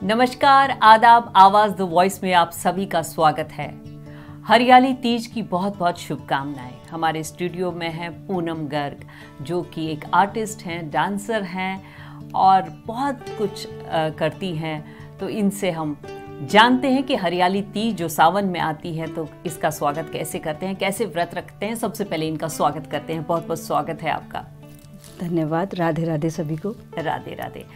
नमस्कार, आदाब, आवाज द वॉइस में आप सभी का स्वागत है। हरियाली तीज की बहुत बहुत शुभकामनाएं। हमारे स्टूडियो में है पूनम गर्ग, जो कि एक आर्टिस्ट हैं, डांसर हैं और बहुत कुछ करती हैं। तो इनसे हम जानते हैं कि हरियाली तीज जो सावन में आती है, तो इसका स्वागत कैसे करते हैं, कैसे व्रत रखते हैं। सबसे पहले इनका स्वागत करते हैं। बहुत बहुत स्वागत है आपका। धन्यवाद। राधे राधे सभी को। राधे राधे।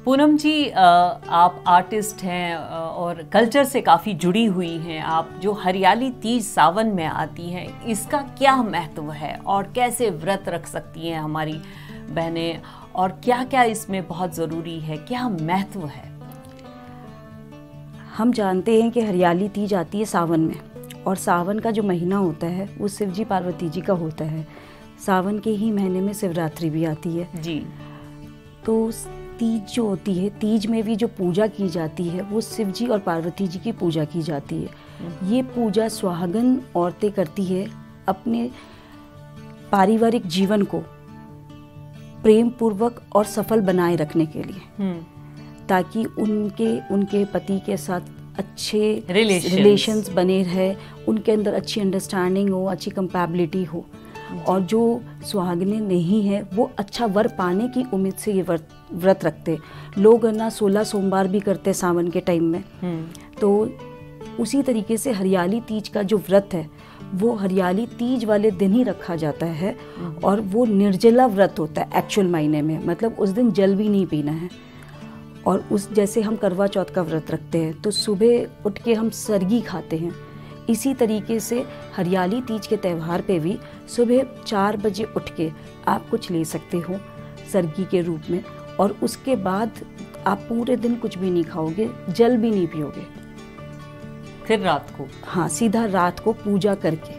पूनम जी, आप आर्टिस्ट हैं और कल्चर से काफ़ी जुड़ी हुई हैं। आप जो हरियाली तीज सावन में आती है, इसका क्या महत्व है और कैसे व्रत रख सकती हैं हमारी बहनें, और क्या क्या इसमें बहुत ज़रूरी है, क्या महत्व है? हम जानते हैं कि हरियाली तीज आती है सावन में, और सावन का जो महीना होता है वो शिव जी पार्वती जी का होता है। सावन के ही महीने में शिवरात्रि भी आती है जी। तो तीज जो होती है, तीज में भी जो पूजा की जाती है वो शिव जी और पार्वती जी की पूजा की जाती है। ये पूजा सुहागन औरतें करती है अपने पारिवारिक जीवन को प्रेम पूर्वक और सफल बनाए रखने के लिए, ताकि उनके पति के साथ अच्छे रिलेशंस बने रहे, उनके अंदर अच्छी अंडरस्टैंडिंग हो, अच्छी कंपैबिलिटी हो, और जो सुहागिनें नहीं है वो अच्छा वर पाने की उम्मीद से ये व्रत रखते। लोग ना 16 सोमवार भी करते सावन के टाइम में। तो उसी तरीके से हरियाली तीज का जो व्रत है वो हरियाली तीज वाले दिन ही रखा जाता है, और वो निर्जला व्रत होता है एक्चुअल मायने में। मतलब उस दिन जल भी नहीं पीना है। और उस जैसे हम करवा चौथ का व्रत रखते हैं तो सुबह उठ के हम सरगी खाते हैं, इसी तरीके से हरियाली तीज के त्यौहार पे भी सुबह 4 बजे उठ के आप कुछ ले सकते हो सरगी के रूप में, और उसके बाद आप पूरे दिन कुछ भी नहीं खाओगे, जल भी नहीं पियोगे। फिर रात को, हाँ, सीधा रात को पूजा करके।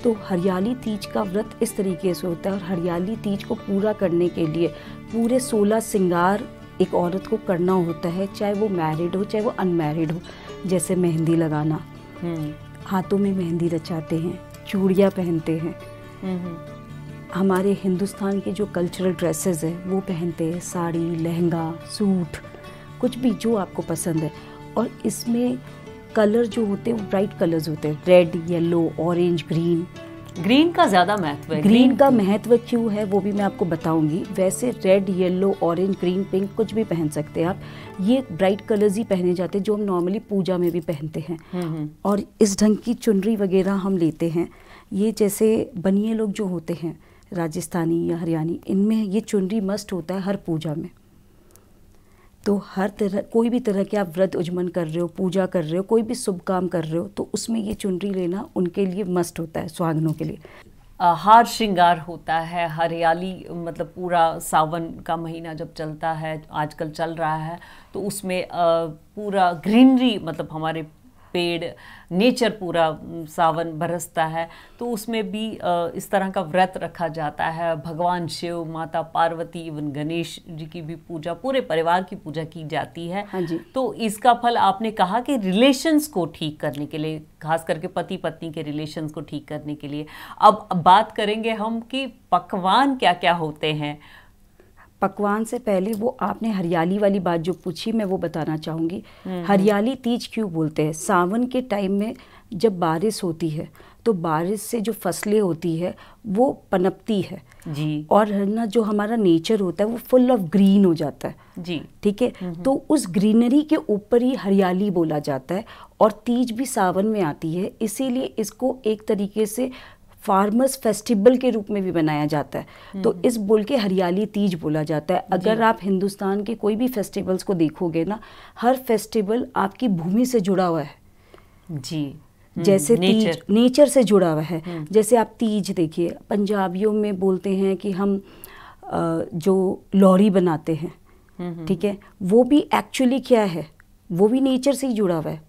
तो हरियाली तीज का व्रत इस तरीके से होता है, और हरियाली तीज को पूरा करने के लिए पूरे 16 श्रृंगार एक औरत को करना होता है, चाहे वो मैरिड हो चाहे वो अनमैरिड हो। जैसे मेहंदी लगाना, हाथों में मेहंदी रचाते हैं, चूड़ियाँ पहनते हैं। हमारे हिंदुस्तान के जो कल्चरल ड्रेसेस है वो पहनते हैं, साड़ी, लहंगा, सूट, कुछ भी जो आपको पसंद है। और इसमें कलर जो होते हैं वो ब्राइट कलर्स होते हैं, red, yellow, orange, green. Green का ज़्यादा महत्व है। ग्रीन का महत्व क्यों है वो भी मैं आपको बताऊंगी। वैसे red, yellow, orange, green, pink कुछ भी पहन सकते हैं आप। ये ब्राइट कलर्स ही पहने जाते हैं जो हम नॉर्मली पूजा में भी पहनते हैं। और इस ढंग की चुनरी वगैरह हम लेते हैं। ये जैसे बनिए लोग जो होते हैं राजस्थानी या हरियाणी, इनमें ये चुनरी मस्ट होता है हर पूजा में। तो हर तरह, कोई भी तरह के आप व्रत उज्जमन कर रहे हो, पूजा कर रहे हो, कोई भी शुभ काम कर रहे हो, तो उसमें ये चुनरी लेना उनके लिए मस्ट होता है, सुहागनों के लिए। हार श्रृंगार होता है। हरियाली मतलब पूरा सावन का महीना जब चलता है, आजकल चल रहा है, तो उसमें पूरा ग्रीनरी, मतलब हमारे पेड़, नेचर पूरा सावन बरसता है, तो उसमें भी इस तरह का व्रत रखा जाता है। भगवान शिव, माता पार्वती, इवन गणेश जी की भी पूजा, पूरे परिवार की पूजा की जाती है। हाँ जी। तो इसका फल आपने कहा कि रिलेशंस को ठीक करने के लिए, खास करके पति पत्नी के रिलेशंस को ठीक करने के लिए। अब बात करेंगे हम कि पकवान क्या क्या होते हैं। पकवान से पहले वो आपने हरियाली वाली बात जो पूछी, मैं वो बताना चाहूँगी। हरियाली तीज क्यों बोलते हैं? सावन के टाइम में जब बारिश होती है तो बारिश से जो फसलें होती है वो पनपती है जी, और है ना, जो हमारा नेचर होता है वो फुल ऑफ ग्रीन हो जाता है जी। ठीक है। तो उस ग्रीनरी के ऊपर ही हरियाली बोला जाता है, और तीज भी सावन में आती है, इसीलिए इसको एक तरीके से फार्मर्स फेस्टिवल के रूप में भी बनाया जाता है। तो इस बोल के हरियाली तीज बोला जाता है। अगर आप हिंदुस्तान के कोई भी फेस्टिवल्स को देखोगे ना, हर फेस्टिवल आपकी भूमि से जुड़ा हुआ है जी। जैसे तीज नेचर से जुड़ा हुआ है। जैसे आप तीज देखिए, पंजाबियों में बोलते हैं कि हम जो लोहड़ी बनाते हैं, ठीक है, वो भी एक्चुअली क्या है, वो भी नेचर से ही जुड़ा हुआ है।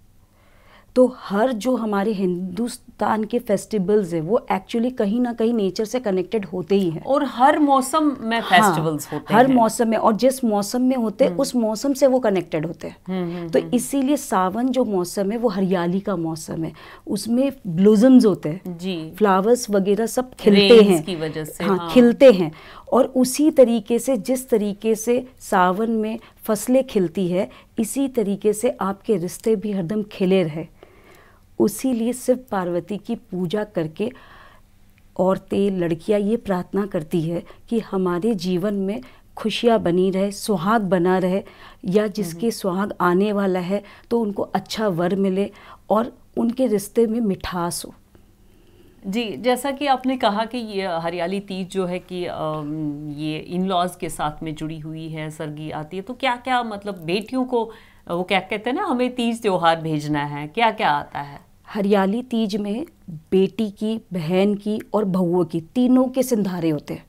तो हर जो हमारे हिंदुस्तान के फेस्टिवल्स है वो एक्चुअली कहीं ना कहीं नेचर से कनेक्टेड होते ही हैं, और हर मौसम में फेस्टिवल्स होते हैं। हर मौसम में, और जिस मौसम में होते हैं उस मौसम से वो कनेक्टेड होते हैं। तो इसीलिए सावन जो मौसम है वो हरियाली का मौसम है, उसमें ब्लूजम्स होते हैं जी, फ्लावर्स वगैरह सब खिलते हैं की वजह से, हाँ खिलते हैं। और उसी तरीके से जिस तरीके से सावन में फसलें खिलती है, इसी तरीके से आपके रिश्ते भी हरदम खिले रहे। उसी लिए शिव पार्वती की पूजा करके औरतें, लड़कियां ये प्रार्थना करती है कि हमारे जीवन में खुशियाँ बनी रहे, सुहाग बना रहे, या जिसके सुहाग आने वाला है तो उनको अच्छा वर मिले और उनके रिश्ते में मिठास हो। जी, जैसा कि आपने कहा कि ये हरियाली तीज जो है कि ये इन लॉज के साथ में जुड़ी हुई है, सरगी आती है, तो क्या क्या मतलब बेटियों को वो क्या कहते हैं ना, हमें तीज त्योहार भेजना है, क्या क्या आता है? हरियाली तीज में बेटी की, बहन की और बहुओं की, तीनों के सिंधारे होते हैं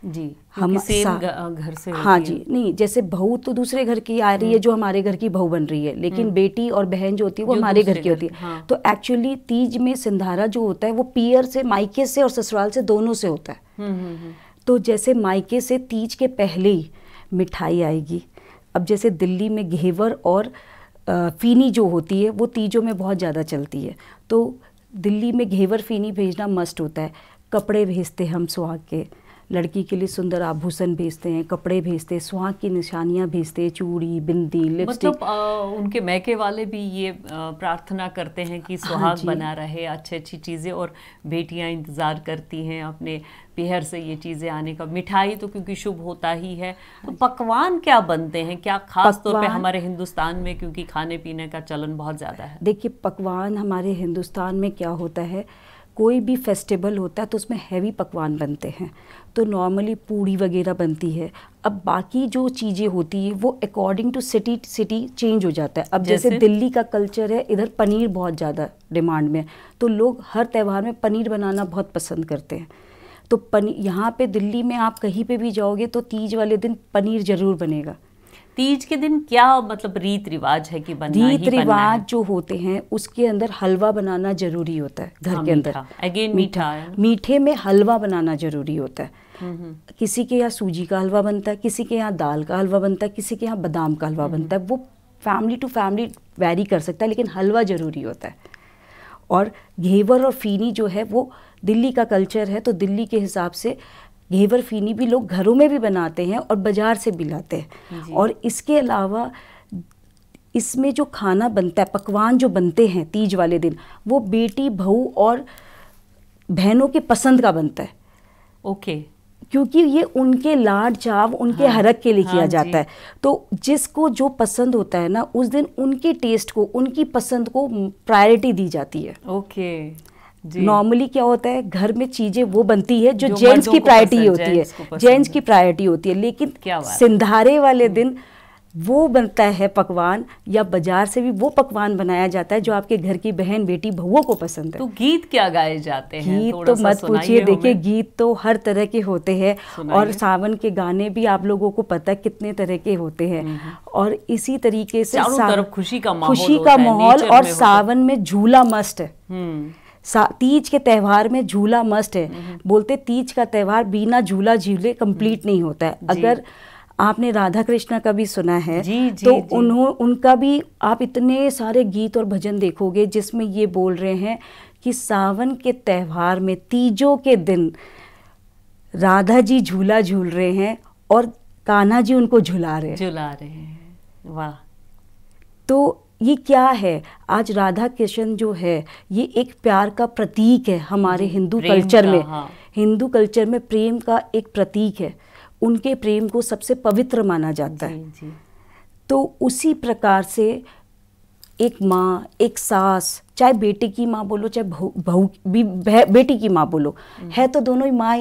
जी। हम सेम घर से हाँ जी, नहीं जैसे बहू तो दूसरे घर की आ रही है जो हमारे घर की बहू बन रही है, लेकिन बेटी और बहन जो होती है वो हमारे घर की होती है। हाँ। तो एक्चुअली तीज में सिंधारा जो होता है वो पियर से, मायके से और ससुराल से, दोनों से होता है। तो जैसे मायके से तीज के पहले ही मिठाई आएगी। अब जैसे दिल्ली में घेवर और फीनी जो होती है वो तीजों में बहुत ज़्यादा चलती है, तो दिल्ली में घेवर फीनी भेजना मस्ट होता है। कपड़े भेजते हैं हम सुहाग के, लड़की के लिए सुंदर आभूषण भेजते हैं, कपड़े भेजते हैं, सुहाग की निशानियां भेजते हैं, चूड़ी, बिंदी, लिपस्टिक। मतलब उनके मैके वाले भी ये प्रार्थना करते हैं कि सुहाग बना रहे, अच्छी अच्छी चीज़ें, और बेटियां इंतज़ार करती हैं अपने पीहर से ये चीज़ें आने का। मिठाई तो क्योंकि शुभ होता ही है, तो पकवान क्या बनते हैं, क्या खास तौर पे हमारे हिंदुस्तान में, क्योंकि खाने पीने का चलन बहुत ज़्यादा है? देखिए, पकवान हमारे हिंदुस्तान में क्या होता है, कोई भी फेस्टिवल होता है तो उसमें हैवी पकवान बनते हैं। तो नॉर्मली पूड़ी वगैरह बनती है। अब बाकी जो चीज़ें होती है वो अकॉर्डिंग टू सिटी चेंज हो जाता है। अब जैसे दिल्ली का कल्चर है, इधर पनीर बहुत ज़्यादा डिमांड में है, तो लोग हर त्यौहार में पनीर बनाना बहुत पसंद करते हैं। तो पनीर यहाँ पे दिल्ली में आप कहीं पे भी जाओगे तो तीज वाले दिन पनीर ज़रूर बनेगा। तीज के दिन क्या मतलब रीत रिवाज है कि बनना ही रीत रिवाज जो होते हैं उसके अंदर हलवा बनाना जरूरी होता है घर के अंदर। अगेन मीठा, मीठे में हलवा बनाना जरूरी होता है। किसी के यहाँ सूजी का हलवा बनता है, किसी के यहाँ दाल का हलवा बनता है, किसी के यहाँ बादाम का हलवा बनता है। वो फैमिली टू फैमिली वैरी कर सकता है, लेकिन हलवा जरूरी होता है। और घेवर और फीनी जो है वो दिल्ली का कल्चर है, तो दिल्ली के हिसाब से घेवर फीनी भी लोग घरों में भी बनाते हैं और बाजार से भी लाते हैं। और इसके अलावा इसमें जो खाना बनता है, पकवान जो बनते हैं तीज वाले दिन, वो बेटी, बहू और बहनों के पसंद का बनता है। ओके, क्योंकि ये उनके लाड चाव, उनके हरक के लिए किया जाता है। तो जिसको जो पसंद होता है ना, उस दिन उनके टेस्ट को, उनकी पसंद को प्रायोरिटी दी जाती है। ओके। नॉर्मली क्या होता है, घर में चीजें वो बनती है जो जेंट्स की प्रायोरिटी होती है, जेंट्स की प्रायोरिटी होती है। लेकिन सिंधारे वाले दिन वो बनता है पकवान, या बाजार से भी वो पकवान बनाया जाता है जो आपके घर की बहन, बेटी, बहुओं को पसंद है। तो गीत क्या गाए जाते हैं? गीत तो मत पूछिए। देखिए, गीत तो हर तरह के होते हैं, और सावन के गाने भी आप लोगों को पता है कितने तरह के होते हैं। और इसी तरीके से चारों तरफ खुशी का माहौल, और सावन में झूला मस्ट है। तीज के त्यौहार में झूला मस्ट है। बोलते तीज का त्यौहार बिना झूला झूले कंप्लीट नहीं होता है। अगर आपने राधा कृष्ण का भी सुना है तो उनका भी आप इतने सारे गीत और भजन देखोगे जिसमें ये बोल रहे हैं कि सावन के त्यौहार में, तीजों के दिन राधा जी झूला झूल रहे हैं और कान्हा जी उनको झुला रहे हैं। वाह। तो ये क्या है, आज राधा कृष्ण जो है ये एक प्यार का प्रतीक है हमारे हिंदू कल्चर में। हिंदू कल्चर में प्रेम का एक प्रतीक है, उनके प्रेम को सबसे पवित्र माना जाता है। तो उसी प्रकार से एक माँ, एक सास, चाहे बेटे की माँ बोलो, चाहे बहू बेटी की माँ बोलो, है तो दोनों ही माँ।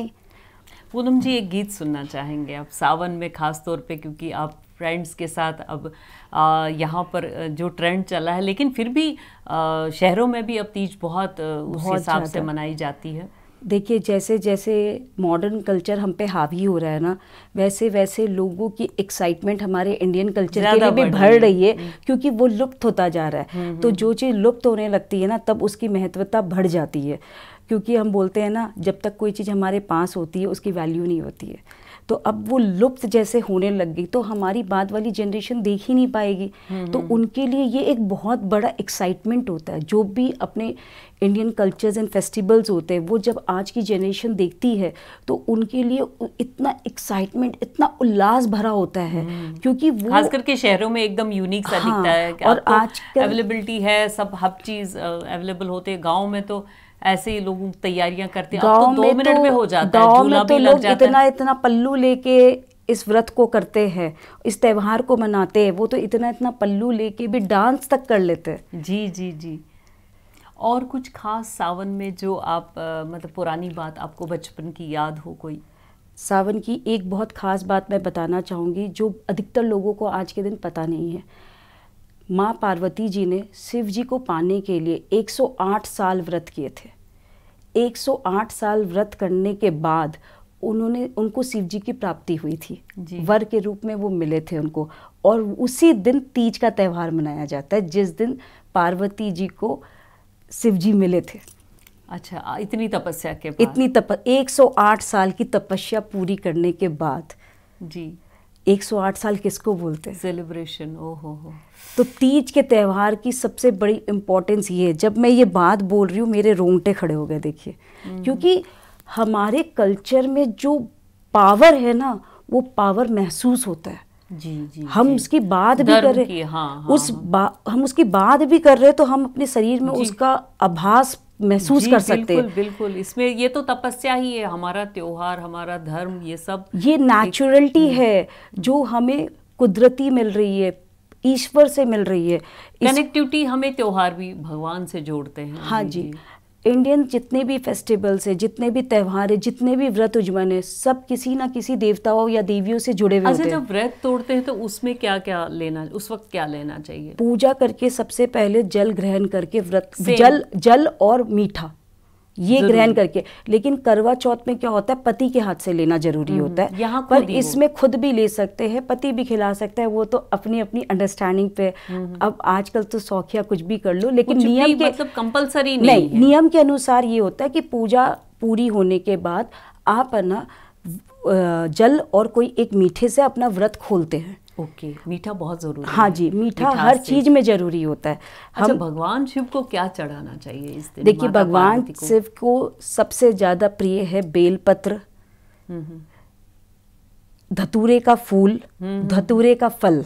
पूनम जी, एक गीत सुनना चाहेंगे आप सावन में, खास तौर पे क्योंकि आप फ्रेंड्स के साथ अब यहाँ पर जो ट्रेंड चला है, लेकिन फिर भी शहरों में भी अब तीज बहुत उस हिसाब से मनाई जाती है। देखिए, जैसे जैसे मॉडर्न कल्चर हम पे हावी हो रहा है ना, वैसे वैसे लोगों की एक्साइटमेंट हमारे इंडियन कल्चर के लिए भी बढ़ रही है, क्योंकि वो लुप्त होता जा रहा है। तो जो चीज़ लुप्त होने लगती है ना, तब उसकी महत्वता बढ़ जाती है। क्योंकि हम बोलते हैं ना, जब तक कोई चीज़ हमारे पास होती है उसकी वैल्यू नहीं होती है। तो अब वो लुप्त जैसे होने लग गई, तो हमारी बाद वाली जनरेशन देख ही नहीं पाएगी। तो उनके लिए ये एक बहुत बड़ा एक्साइटमेंट होता है। जो भी अपने इंडियन कल्चर्स एंड फेस्टिवल्स होते हैं, वो जब आज की जनरेशन देखती है तो उनके लिए इतना एक्साइटमेंट, इतना उल्लास भरा होता है, क्योंकि वो खास करके शहरों में एकदम यूनिक सा दिखता है कि और आजकल अवेलेबिलिटी है, सब हर चीज अवेलेबल होते हैं। गाँव में तो ऐसे ही लोग तैयारियां करते हैं, अब तो 2 मिनट में हो जाता है, गाँव झूला में तो भी लग लोग जाता इतना है। इतना पल्लू लेके इस व्रत को करते हैं, इस त्यौहार को मनाते हैं। वो तो इतना इतना पल्लू लेके भी डांस तक कर लेते हैं। जी जी जी। और कुछ खास सावन में जो आप मतलब पुरानी बात आपको बचपन की याद हो कोई? सावन की एक बहुत खास बात मैं बताना चाहूँगी, जो अधिकतर लोगों को आज के दिन पता नहीं है। माँ पार्वती जी ने शिव जी को पाने के लिए 108 साल व्रत किए थे। 108 साल व्रत करने के बाद उनको शिव जी की प्राप्ति हुई थी, वर के रूप में वो मिले थे उनको। और उसी दिन तीज का त्यौहार मनाया जाता है, जिस दिन पार्वती जी को शिव जी मिले थे। अच्छा, इतनी तपस्या के बाद? 108 साल की तपस्या पूरी करने के बाद जी। 108 साल किसको बोलते हैं? सेलिब्रेशन। ओहो हो। तो तीज के त्यौहार की सबसे बड़ी इम्पोर्टेंस ये है। जब मैं ये बात बोल रही हूँ, मेरे रोंगटे खड़े हो गए, देखिए, क्योंकि हमारे कल्चर में जो पावर है ना, वो पावर महसूस होता है। जी जी। हम उसकी बात भी कर रहे, हम उसकी बात भी कर रहे, तो हम अपने शरीर में उसका आभास महसूस कर सकते हैं। बिल्कुल। इसमें ये तो तपस्या ही है, हमारा त्योहार, हमारा धर्म, ये सब ये नेचुरलिटी है जो हमें कुदरती मिल रही है, ईश्वर से मिल रही है। कनेक्टिविटी हमें त्योहार भी भगवान से जोड़ते हैं। हाँ जी। इंडियन जितने भी फेस्टिवल्स है, जितने भी त्यौहार है, जितने भी व्रत उज्जवल है, सब किसी ना किसी देवताओं या देवियों से जुड़े हुए होते हैं। जब व्रत तोड़ते हैं तो उसमें क्या क्या लेना, उस वक्त क्या लेना चाहिए? पूजा करके सबसे पहले जल ग्रहण करके व्रत, जल और मीठा ये ग्रहण करके। लेकिन करवा चौथ में क्या होता है, पति के हाथ से लेना जरूरी होता है। यहाँ पर इसमें खुद भी ले सकते हैं, पति भी खिला सकता है, वो तो अपनी अपनी अंडरस्टैंडिंग पे। अब आजकल तो शौकिया कुछ भी कर लो, लेकिन नियम के मतलब कंपलसरी नहीं है। नियम के अनुसार ये होता है कि पूजा पूरी होने के बाद आप ना जल और कोई एक मीठे से अपना व्रत खोलते हैं। ओके, मीठा बहुत जरूरी है। हाँ जी, मीठा हर चीज में जरूरी होता है। अच्छा, भगवान शिव को क्या चढ़ाना चाहिए इस दिन? देखिए, भगवान शिव को सबसे ज्यादा प्रिय है बेलपत्र, धतूरे का फूल, धतूरे का फल,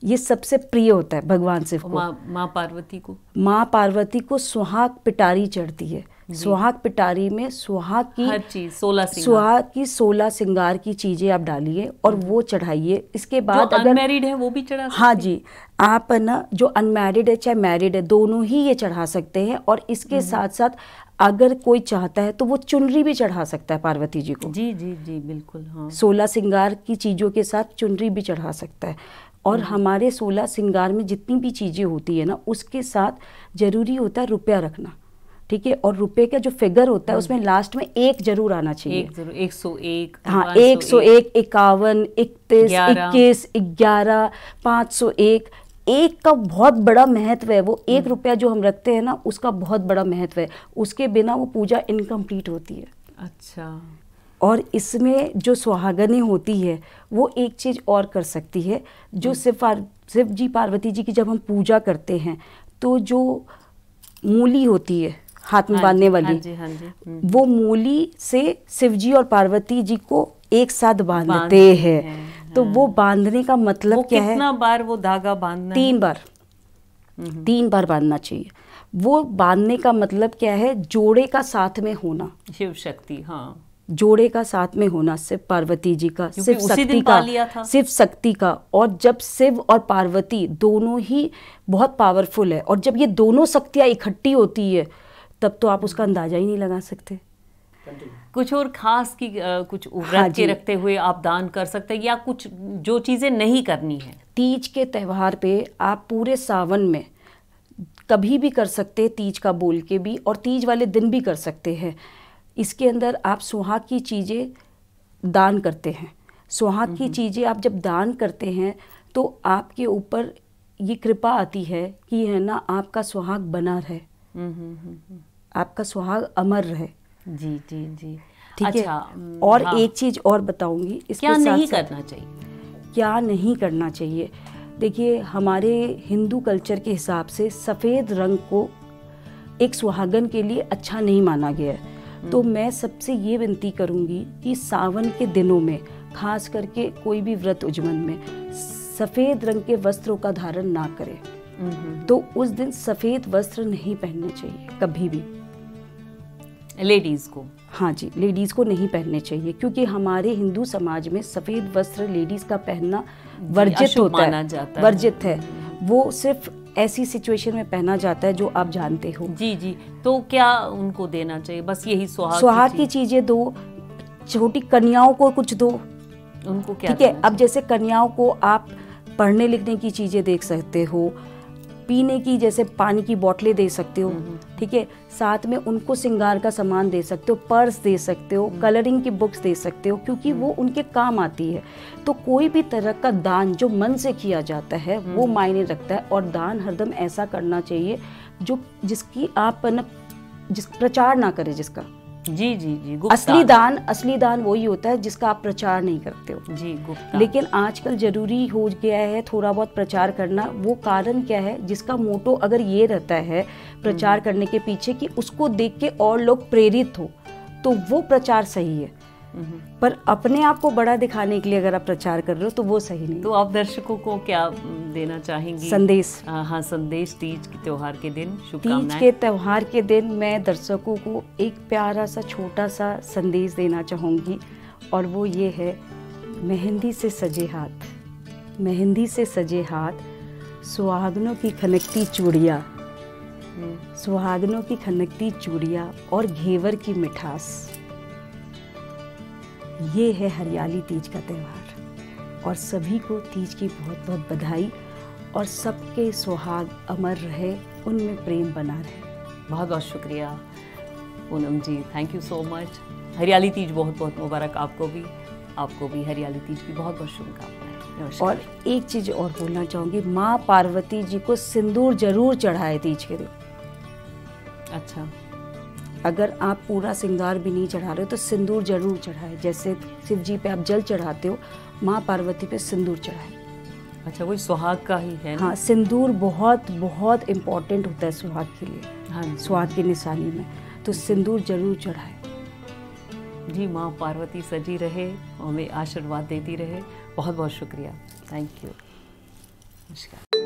ये सबसे प्रिय होता है भगवान शिव को। माँ पार्वती को? माँ पार्वती को सुहाग पिटारी चढ़ती है। सुहाग पिटारी में सुहाग की हर चीज, 16 सुहाग की 16 श्रृंगार की चीजें आप डालिए और वो चढ़ाइए। इसके बाद जो अनमैरिड है वो भी चढ़ा सकते हैं? हाँ जी, आप ना जो अनमैरिड है चाहे मैरिड है, दोनों ही ये चढ़ा सकते हैं। और इसके साथ साथ अगर कोई चाहता है तो वो चुनरी भी चढ़ा सकता है पार्वती जी को। जी जी जी, बिल्कुल। हाँ, 16 श्रृंगार की चीजों के साथ चुनरी भी चढ़ा सकता है। और हमारे 16 श्रृंगार में जितनी भी चीजें होती है ना, उसके साथ जरूरी होता है रुपया रखना, ठीक है। और रुपए का जो फिगर होता है उसमें लास्ट में एक जरूर आना चाहिए। एक जरूर, 101। हाँ, 101, 51, 31, 21, 11, 501। एक का बहुत बड़ा महत्व है। वो 1 रुपया जो हम रखते हैं ना, उसका बहुत बड़ा महत्व है। उसके बिना वो पूजा इनकम्प्लीट होती है। अच्छा। और इसमें जो सुहागनें होती है, वो एक चीज और कर सकती है। जो शिव जी पार्वती जी की जब हम पूजा करते हैं, तो जो मूली होती है हाथ में बांधने वाली, हाँ जी, हाँ जी, वो मूली से शिव जी और पार्वती जी को एक साथ बांधते हैं। तो वो बांधने का मतलब क्या है? कितना बार वो धागा बांधना? 3 बार। 3 बार बांधना चाहिए। वो बांधने का मतलब क्या है? जोड़े का साथ में होना। शिव शक्ति, हाँ, जोड़े का साथ में होना, शिव पार्वती जी का, शिव शक्ति का, शिव शक्ति का। और जब शिव और पार्वती दोनों ही बहुत पावरफुल है, और जब ये दोनों शक्तियाँ इकट्ठी होती है, तब तो आप उसका अंदाजा ही नहीं लगा सकते। कुछ और खास की कुछ व्रत के रखते हुए आप दान कर सकते हैं, या कुछ जो चीजें नहीं करनी है? तीज के त्यौहार पे आप पूरे सावन में कभी भी कर सकते हैं, तीज का बोल के भी, और तीज वाले दिन भी कर सकते हैं। इसके अंदर आप सुहाग की चीज़ें दान करते हैं। सुहाग की चीज़ें आप जब दान करते हैं तो आपके ऊपर ये कृपा आती है कि है ना, आपका सुहाग बना रहे, आपका सुहाग अमर रहे। जी जी जी। ठीक है। अच्छा, और हाँ। एक चीज और बताऊंगी इसके क्या नहीं साथ-साथ, करना चाहिए? क्या नहीं करना चाहिए। देखिए, हमारे हिंदू कल्चर के हिसाब से सफ़ेद रंग को एक सुहागन के लिए अच्छा नहीं माना गया है। तो मैं सबसे ये विनती करूंगी कि सावन के दिनों में, खास करके कोई भी व्रत उज्जमन में, सफ़ेद रंग के वस्त्रों का धारण ना करें। तो उस दिन सफ़ेद वस्त्र नहीं पहनने चाहिए कभी भी, लेडीज को। हाँ जी, लेडीज को नहीं पहनने चाहिए, क्योंकि हमारे हिंदू समाज में सफेद वस्त्र लेडीज का पहनना वर्जित अशुभ होता माना है, जाता है। वर्जित है। वो सिर्फ ऐसी सिचुएशन में पहना जाता है जो आप जानते हो। जी जी, तो क्या उनको देना चाहिए? बस यही सुहाग की चीजें दो, छोटी कन्याओं को कुछ दो, उनको क्या ठीक है। देना अब जैसे कन्याओं को आप पढ़ने लिखने की चीजें दे सकते हो, पीने की जैसे पानी की बोतलें दे सकते हो, ठीक है। साथ में उनको श्रृंगार का सामान दे सकते हो, पर्स दे सकते हो, कलरिंग की बुक्स दे सकते हो, क्योंकि वो उनके काम आती है। तो कोई भी तरह का दान जो मन से किया जाता है वो मायने रखता है। और दान हरदम ऐसा करना चाहिए जो जिसकी आप न जिस प्रचार ना करे, जिसका जी जी जी, गुप्त असली दान वही होता है जिसका आप प्रचार नहीं करते हो। जी, गुप्त। लेकिन आजकल जरूरी हो गया है थोड़ा बहुत प्रचार करना। वो कारण क्या है, जिसका मोटो अगर ये रहता है प्रचार करने के पीछे कि उसको देख के और लोग प्रेरित हो, तो वो प्रचार सही है। पर अपने आप को बड़ा दिखाने के लिए अगर आप प्रचार कर रहे हो तो वो सही नहीं। तो आप दर्शकों को क्या देना चाहेंगी? संदेश। हाँ, संदेश। तीज के त्योहार के दिन तीज शुभकामनाएं। के त्योहार के दिन मैं दर्शकों को एक प्यारा सा छोटा सा संदेश देना चाहूँगी, और वो ये है, मेहंदी से सजे हाथ, मेहंदी से सजे हाथ, सुहागनों की खनकती चूड़ियाँ, सुहागनों की खनकती चूड़ियाँ और घेवर की मिठास। ये है हरियाली तीज का त्यौहार। और सभी को तीज की बहुत बहुत बधाई, और सबके सुहाग अमर रहे, उनमें प्रेम बना रहे। बहुत बहुत शुक्रिया पूनम जी, थैंक यू सो मच। हरियाली तीज बहुत बहुत मुबारक आपको भी हरियाली तीज की बहुत बहुत शुभकामनाएं। नमस्कार। और एक चीज और बोलना चाहूंगी, माँ पार्वती जी को सिंदूर जरूर चढ़ाए तीज के दिन। अच्छा, अगर आप पूरा श्रृंगार भी नहीं चढ़ा रहे हो तो सिंदूर जरूर चढ़ाए। जैसे शिव जी पे आप जल चढ़ाते हो, माँ पार्वती पे सिंदूर चढ़ाए। अच्छा, वही सुहाग का ही है ना? हाँ, सिंदूर बहुत बहुत इम्पोर्टेंट होता है सुहाग के लिए, हाँ, सुहाग की निशानी में, तो सिंदूर जरूर चढ़ाए। जी, माँ पार्वती सजी रहे, हमें आशीर्वाद देती रहे। बहुत बहुत शुक्रिया, थैंक यू। नमस्कार।